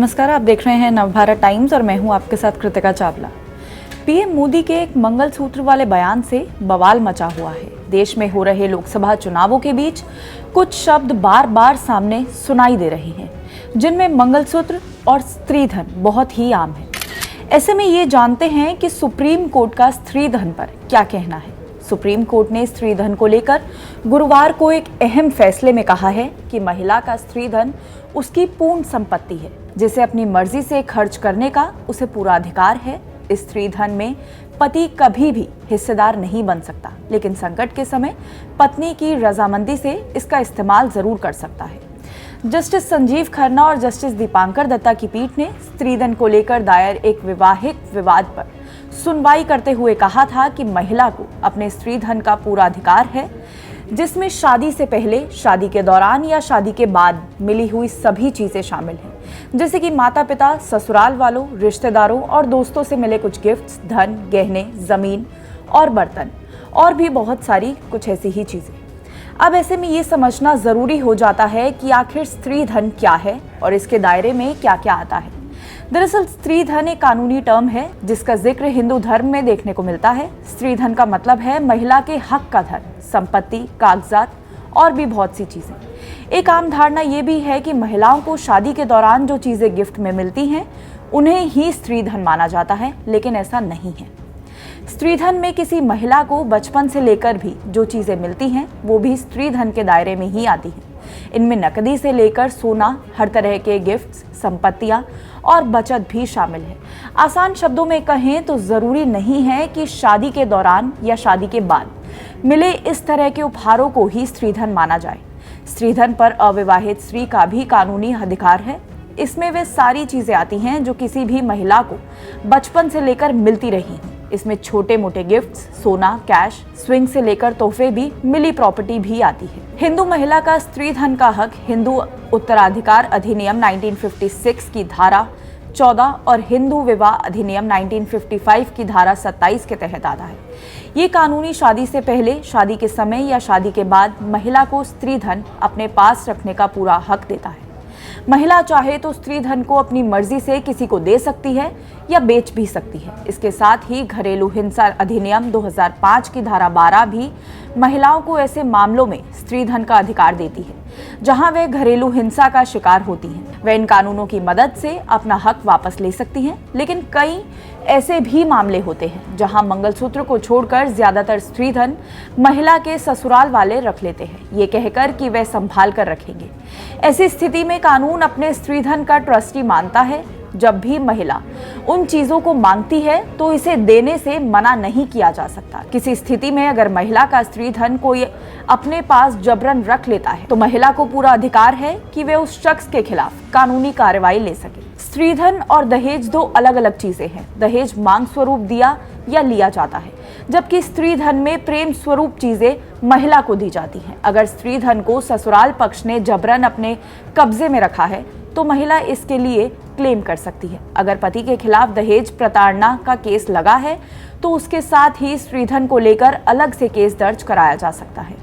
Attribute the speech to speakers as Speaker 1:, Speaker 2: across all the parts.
Speaker 1: नमस्कार, आप देख रहे हैं नवभारत टाइम्स और मैं हूं आपके साथ कृतिका चावला। पीएम मोदी के एक मंगलसूत्र वाले बयान से बवाल मचा हुआ है। देश में हो रहे लोकसभा चुनावों के बीच कुछ शब्द बार बार सामने सुनाई दे रहे हैं, जिनमें मंगलसूत्र और स्त्रीधन बहुत ही आम है। ऐसे में ये जानते हैं कि सुप्रीम कोर्ट का स्त्रीधन पर क्या कहना है। सुप्रीम कोर्ट ने स्त्रीधन को लेकर गुरुवार को एक अहम फैसले में कहा है कि महिला का स्त्रीधन उसकी पूर्ण संपत्ति है, जिसे अपनी मर्जी से खर्च करने का उसे पूरा अधिकार है। इस स्त्रीधन में पति कभी भी हिस्सेदार नहीं बन सकता, लेकिन संकट के समय पत्नी की रजामंदी से इसका इस्तेमाल जरूर कर सकता है। जस्टिस संजीव खन्ना और जस्टिस दीपांकर दत्ता की पीठ ने स्त्रीधन को लेकर दायर एक वैवाहिक विवाद पर सुनवाई करते हुए कहा था कि महिला को अपने स्त्रीधन का पूरा अधिकार है, जिसमें शादी से पहले, शादी के दौरान या शादी के बाद मिली हुई सभी चीजें शामिल हैं, जैसे कि माता पिता, ससुराल वालों, रिश्तेदारों और दोस्तों से मिले कुछ गिफ्ट्स, धन, गहने, जमीन और बर्तन, और भी बहुत सारी कुछ ऐसी ही चीजें। अब ऐसे में ये समझना जरूरी हो जाता है कि आखिर स्त्रीधन क्या है और इसके दायरे में क्या क्या आता है। दरअसल स्त्रीधन एक कानूनी टर्म है जिसका जिक्र हिंदू धर्म में देखने को मिलता है। स्त्रीधन का मतलब है महिला के हक का धन, संपत्ति, कागजात और भी बहुत सी चीजें। एक आम धारणा ये भी है कि महिलाओं को शादी के दौरान जो चीजें गिफ्ट में मिलती हैं उन्हें ही स्त्रीधन माना जाता है, लेकिन ऐसा नहीं है। स्त्रीधन में किसी महिला को बचपन से लेकर भी जो चीजें मिलती हैं वो भी स्त्रीधन के दायरे में ही आती हैं। इनमें नकदी से लेकर सोना, हर तरह के गिफ्ट्स, संपत्तियां और बचत भी शामिल है। आसान शब्दों में कहें तो जरूरी नहीं है कि शादी के दौरान या शादी के बाद मिले इस तरह के उपहारों को ही स्त्रीधन माना जाए। स्त्रीधन पर अविवाहित स्त्री का भी कानूनी अधिकार है। इसमें वे सारी चीजें आती हैं जो किसी भी महिला को बचपन से लेकर मिलती रही हैं। इसमें छोटे मोटे गिफ्ट्स, सोना, कैश, स्विंग से लेकर तोहफे भी, मिली प्रॉपर्टी भी आती है। हिंदू महिला का स्त्रीधन का हक हिंदू उत्तराधिकार अधिनियम 1956 की धारा 14 और हिंदू विवाह अधिनियम 1955 की धारा 27 के तहत आता है। ये कानूनी शादी से पहले, शादी के समय या शादी के बाद महिला को स्त्रीधन अपने पास रखने का पूरा हक देता है। महिला चाहे तो स्त्रीधन को अपनी मर्जी से किसी को दे सकती है या बेच भी सकती है। इसके साथ ही घरेलू हिंसा अधिनियम 2005 की धारा 12 भी महिलाओं को ऐसे मामलों में स्त्रीधन का अधिकार देती है जहां वे घरेलू हिंसा का शिकार होती हैं। वे इन कानूनों की मदद से अपना हक वापस ले सकती हैं, लेकिन कई ऐसे भी मामले होते हैं जहां मंगलसूत्र को छोड़कर ज्यादातर स्त्रीधन महिला के ससुराल वाले रख लेते हैं, ये कहकर कि वे संभाल कर रखेंगे। ऐसी स्थिति में कानून अपने स्त्रीधन का ट्रस्टी मानता है। जब भी महिला उन चीजों को मांगती है तो इसे देने से मना नहीं किया जा सकता। किसी स्थिति में अगर महिला का स्त्रीधन कोई अपने पास जबरन रख लेता है तो महिला को पूरा अधिकार है कि वे उस शख्स के खिलाफ कानूनी कार्रवाई ले सके। स्त्रीधन और दहेज दो अलग अलग चीजें हैं। दहेज मांग स्वरूप दिया या लिया जाता है, जबकि स्त्रीधन में प्रेम स्वरूप चीजें महिला को दी जाती हैं। अगर स्त्रीधन को ससुराल पक्ष ने जबरन अपने कब्जे में रखा है तो महिला इसके लिए क्लेम कर सकती है। अगर पति के खिलाफ दहेज प्रताड़ना का केस लगा है तो उसके साथ ही स्त्रीधन को लेकर अलग से केस दर्ज कराया जा सकता है।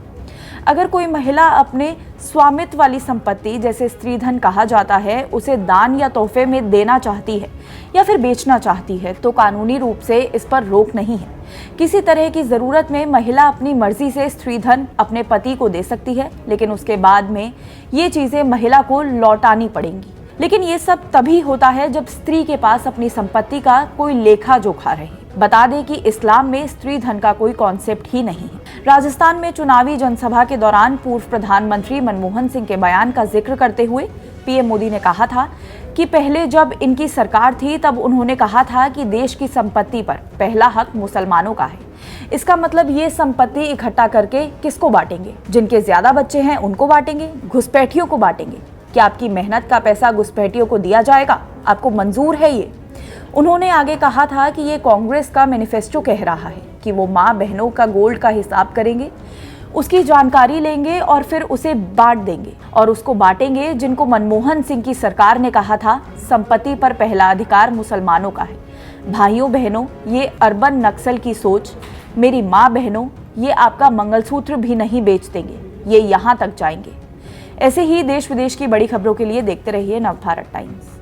Speaker 1: अगर कोई महिला अपने स्वामित्व वाली संपत्ति, जैसे स्त्रीधन कहा जाता है, उसे दान या तोहफे में देना चाहती है या फिर बेचना चाहती है तो कानूनी रूप से इस पर रोक नहीं है। किसी तरह की जरूरत में महिला अपनी मर्जी से स्त्रीधन अपने पति को दे सकती है, लेकिन उसके बाद में ये चीजें महिला को लौटानी पड़ेंगी। लेकिन ये सब तभी होता है जब स्त्री के पास अपनी संपत्ति का कोई लेखा जोखा रहे। बता दें कि इस्लाम में स्त्रीधन का कोई कॉन्सेप्ट ही नहीं है। राजस्थान में चुनावी जनसभा के दौरान पूर्व प्रधानमंत्री मनमोहन सिंह के बयान का जिक्र करते हुए पीएम मोदी ने कहा था कि पहले जब इनकी सरकार थी तब उन्होंने कहा था कि देश की संपत्ति पर पहला हक मुसलमानों का है। इसका मतलब ये संपत्ति इकट्ठा करके किसको बांटेंगे? जिनके ज्यादा बच्चे हैं उनको बांटेंगे, घुसपैठियों को बांटेंगे। क्या आपकी मेहनत का पैसा घुसपैठियों को दिया जाएगा? आपको मंजूर है ये? उन्होंने आगे कहा था कि ये कांग्रेस का मैनिफेस्टो कह रहा है कि वो माँ बहनों का गोल्ड का हिसाब करेंगे, उसकी जानकारी लेंगे और फिर उसे बांट देंगे, और उसको बांटेंगे जिनको मनमोहन सिंह की सरकार ने कहा था संपत्ति पर पहला अधिकार मुसलमानों का है। भाइयों बहनों, ये अर्बन नक्सल की सोच। मेरी माँ बहनों, ये आपका मंगलसूत्र भी नहीं बेच देंगे, ये यहाँ तक जाएंगे। ऐसे ही देश विदेश की बड़ी खबरों के लिए देखते रहिए नवभारत टाइम्स।